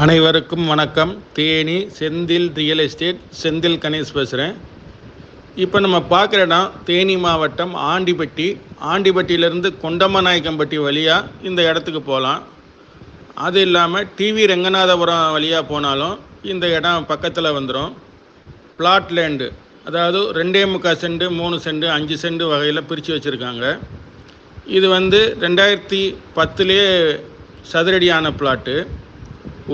அனைவருக்கும் வணக்கம். Theni Senthil real estate Senthil Ganesh பேசுகிறேன். இப்போ நம்ம பார்க்குற இடம் தேனி மாவட்டம் ஆண்டிப்பட்டி. ஆண்டிப்பட்டியிலேருந்து கொண்டமநாயக்கம்பட்டி வழியாக இந்த இடத்துக்கு போகலாம். அது இல்லாமல் டிவி ரெங்கநாதபுரம் வழியாக போனாலும் இந்த இடம் பக்கத்தில் வந்துடும். பிளாட் லேண்டு, அதாவது 2.25 சென்ட் 3 சென்ட் 5 சென்ட் வகையில் பிரித்து வச்சுருக்காங்க. இது 2010 சதுரடியான பிளாட்டு.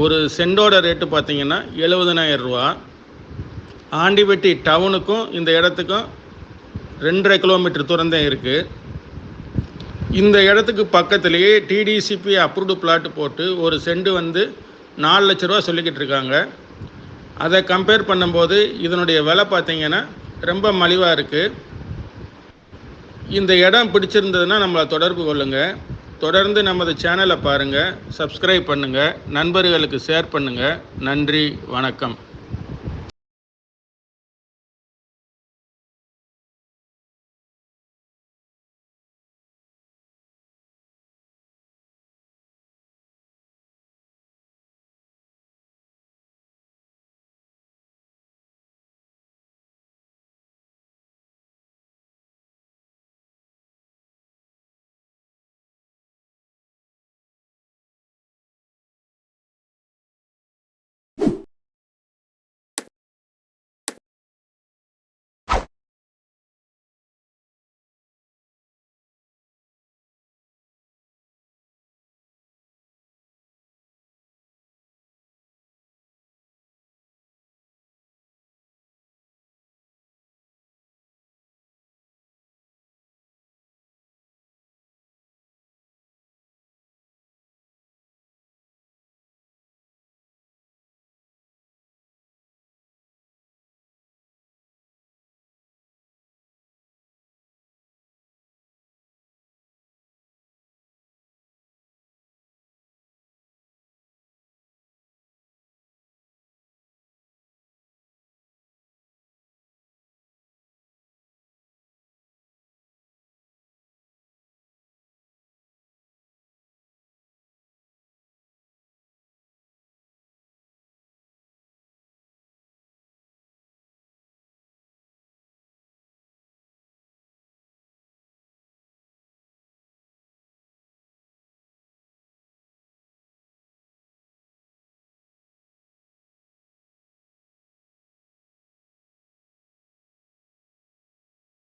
ஒரு சென்டோட ரேட்டு பார்த்திங்கன்னா 70,000 ரூபா. ஆண்டிப்பட்டி டவுனுக்கும் இந்த இடத்துக்கும் 2.5 கிலோமீட்டர் தூரம் தான் இருக்குது. இந்த இடத்துக்கு பக்கத்துலேயே டிடிசிபி அப்ரூவ்டு பிளாட் போட்டு ஒரு சென்ட் 4 லட்ச ரூபா சொல்லிக்கிட்டு இருக்காங்க. அதை கம்பேர் பண்ணும்போது இதனுடைய விலை பார்த்திங்கன்னா ரொம்ப மலிவாக இருக்குது. இந்த இடம் பிடிச்சிருந்ததுன்னா நம்மளை தொடர்பு கொள்ளுங்கள். தொடர்ந்து நமது சேனலை பாருங்கள், சப்ஸ்கிரைப் பண்ணுங்கள், நண்பர்களுக்கு ஷேர் பண்ணுங்கள். நன்றி, வணக்கம்.